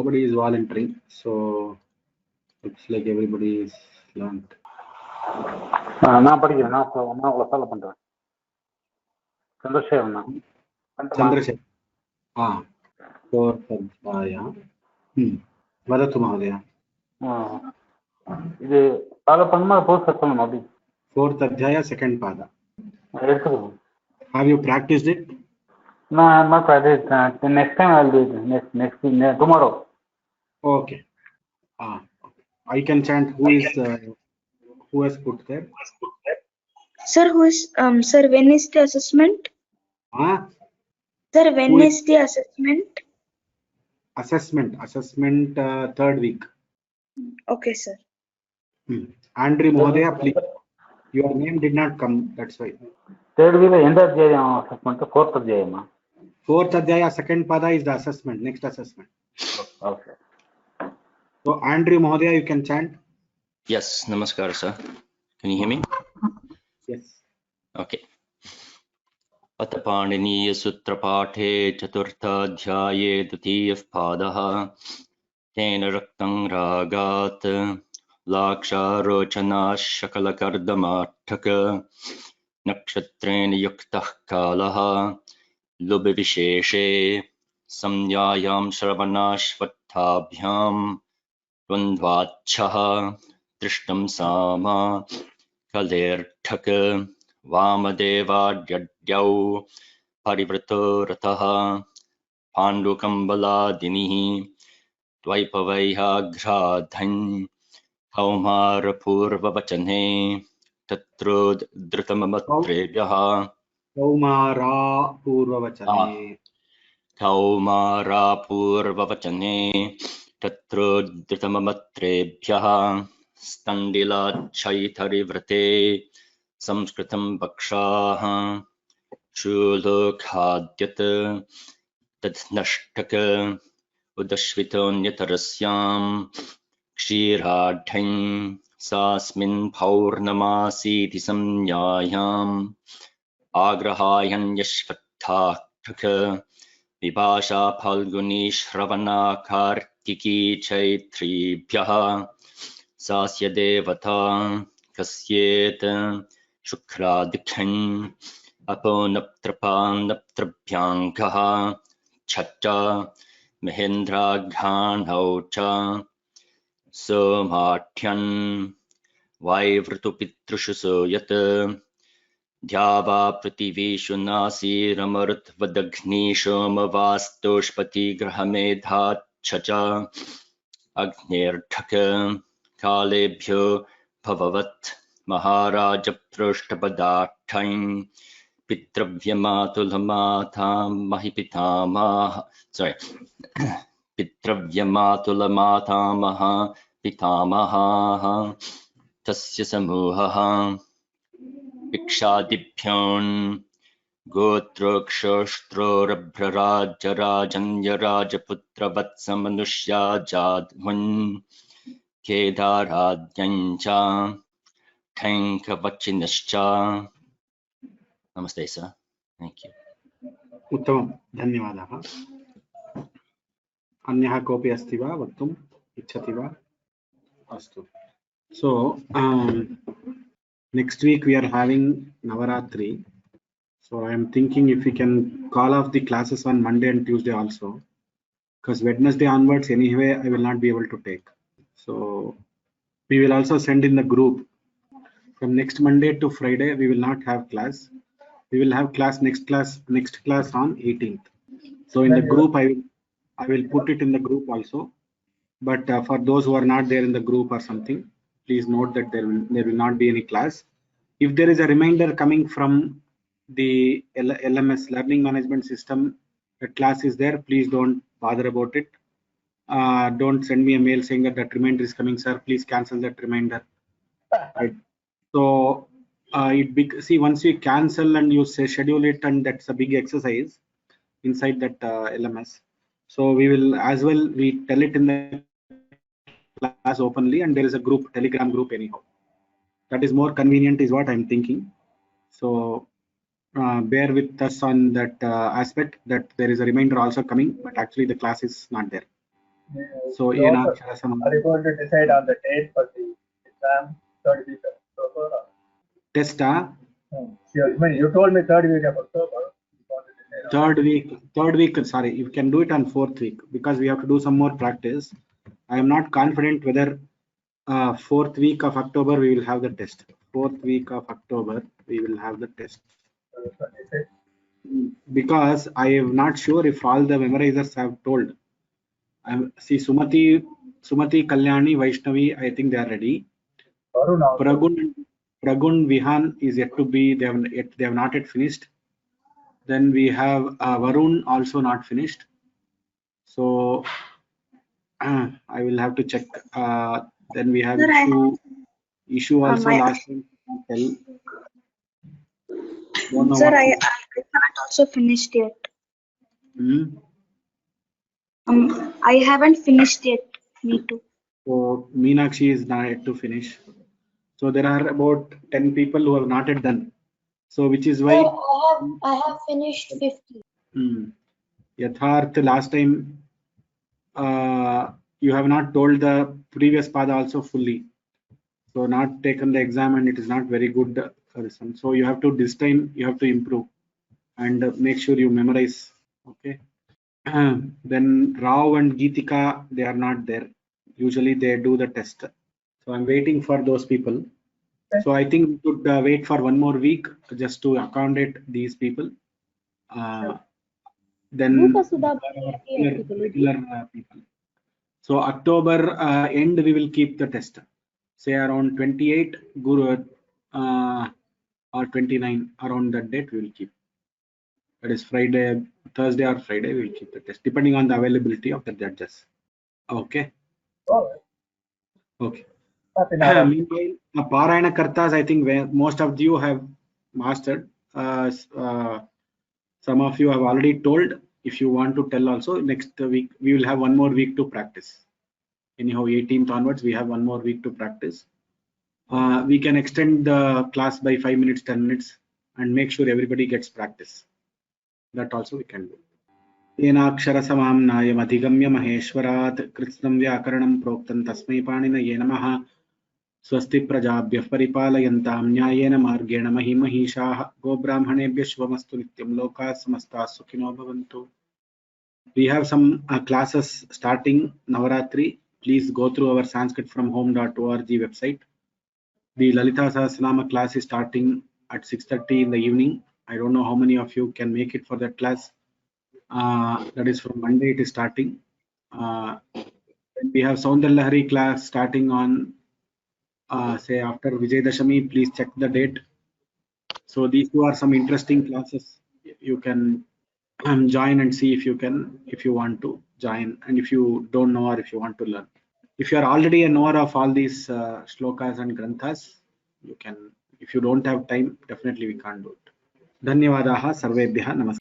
nobody is volunteering, so looks like everybody is learned. நான் படிக்கிறேன். நான் உங்களை ஃபாலோ பண்றேன். சந்திரசேகரன் தான். சந்திரசேகர். वदतु महोदय. இது ஃபாலோ பண்ணுமா போஸ்ட் சொல்லணும் அப்படி. 4th अध्याय 2nd पाद. எடுத்துக்கோ. Have you practiced it? No, I have not practiced. Next time I will do it. Next tomorrow. Okay. I can chant. Who has put there? Sir, sir, when is the assessment? Sir, when is the assessment? Assessment 3rd week. Okay, sir. Andrew Mohdaya, please. Your name did not come, that's why. 3rd week end adhyayam assessment, 4th adhyayama. 4th adhyaya 2nd pada is the assessment, next assessment. Okay. So Andrew Mohdaya, you can chant. Yes, namaskar sir. Can you hear me? Yes. Okay. अथ पाणिनीय सूत्र पाठे 4th अध्याये 2th पादः तेन रक्तं रागात् लाक्षारोचना शकलकर्दमाठक नक्षत्रेण युक्तः कालः लुबविशेषे संज्ञायां श्रवणाश्वत्थाभ्यां द्वन्द्वाच्छः दृष्टं सामा कलेर्ठक वामदेवाड्यौ परिवृतो रथः पाण्डुकम्बलादिनिः द्वैपवैहाघ्राधन् कौमारपूर्ववचने तत्रोद्धृतमत्रेभ्यः कौमारापूर्ववचने तत्रोद्धृतमत्रेभ्यः स्तण्डिलाच्छैथरिव्रते संस्कृतं वक्षाः शूलोखाद्यत तद्नष्टक उदश्वितोऽन्यतरस्यां क्षीराढ्यं सास्मिन् पौर्णमासीति संज्ञायाम् आग्रहायन्यश्वत्थाठक विभाषा फाल्गुनी श्रवणा कार्तिकी चैत्रीभ्यः सास्य देवता कस्येत शुक्रादिख्यन् अपो नप्त्रपान्नप्त्रभ्याङ्कः छट्ट महेन्द्राघ्राणौ च सोमाठ्यन् वायुवृतुपितृषु सोयत् द्यावा पृथिवीषु नासीरमरुद्वदग्निशोमवास्तोष्पतिग्रहमेधाच्छ च अग्निर्ढक कालेभ्यो भववत् महाराज पृष्ठपदाठं पितृव्यमातुलमातामहि पितृव्यमातुलमातामह पितामहाः तस्य समूहः इक्षादिभ्योन् गोत्रोक्षोष्ट्रोरभ्रराजराजन्यराजपुत्रवत्समनुष्या जाध्वन् केदाराद्यञ्च ठैङ्कवचिनश्च. नमस्ते सर. Thank you. उत्तमं, धन्यवादाः. अन्यः कोऽपि अस्ति वा, वक्तुम् इच्छति वा? अस्तु. So next week we are having Navaratri. So I am thinking if we can call off the classes on Monday and Tuesday also, because Wednesday onwards anyway I will not be able to take. So we will also send in the group. From next Monday to Friday we will not have class. We will have next class on 18th. So in the group I will put it in the group also. But for those who are not there in the group or something, please note that there will not be any class. If there is a reminder coming from the LMS learning management system, the class is there, please don't bother about it. Don't send me a mail saying that reminder is coming, sir, please cancel that reminder. Right. So see, once you cancel and you say schedule it, and that's a big exercise inside that LMS. So we will as well, we tell it in the class openly, and there is a group, Telegram group anyhow. That is more convenient is what I'm thinking. So bear with us on that aspect, that there is a reminder also coming, but actually the class is not there. So You also, Enakshara are Samam you going to decide on the date for the exam, third week of October? test. You told me third week of October. You want to decide on Third week, sorry, you can do it on fourth week because we have to do some more practice. I am not confident whether fourth week of October we will have the test. Fourth week of October we will have the test. 26. Because I am not sure if all the memorizers have told. See Sumati, Kalyani, Vaishnavi, I think they are ready. Varun also. Pragun, Vihan is yet to be, they have not yet finished. Then we have Varun also not finished. So I will have to check. Then we have Sir, issue also last time. Don't know sir, what. I haven't also finished yet. I haven't finished yet. Me too. So Meenakshi is not yet to finish. So there are about 10 people who have not yet done. So which is why I have finished 50. Yatharth last time you have not told the previous pada also fully. So not taken the exam and it is not very good result. So you have to this time you have to improve and make sure you memorize. Okay. Then Rao and Geetika, they are not there. Usually they do the test. So I'm waiting for those people. So I think we could wait for one more week just to accommodate these people. Then regular people. So October end we will keep the test. Say around 28 Guru or 29 around that date we will keep. That is Friday, Thursday or Friday we will keep the test depending on the availability of the judges. Okay. Okay. Meanwhile, Parayana Kartas, I think most of you have mastered. Some of you have already told. If you want to tell also, next week we will have one more week to practice. Anyhow, 18th onwards, we have one more week to practice. We can extend the class by 5 minutes, 10 minutes, and make sure everybody gets practice. That also we can do. येनाक्षरसमाम्नायमधिगम्य महेश्वरात् कृत्स्नं व्याकरणं प्रोक्तं तस्मै पाणिनये नमः स्वस्ति प्रजाभ्यः परिपालयन्तां न्यायेन मार्गेण महिमहीषाः गोब्राह्मणेभ्यः शुभमस्तु नित्यं लोकाः समस्ताः सुखिनो भवन्तु. We have some classes starting Navaratri. Please go through our sanskritfromhome.org website. The Lalita Sahasranama class is starting at 6:30 in the evening. I don't know how many of you can make it for that class. That is from Monday it is starting. We have Soundar Lahari class starting on say after Vijayadashami. Please check the date. So these two are some interesting classes. You can join and see if you want to join, and if you don't know or if you want to learn. If you are already a knower of all these shlokas and granthas, you can. If you don't have time, definitely we can't do it. Dhanyavadaha sarvebhyaha namaskar.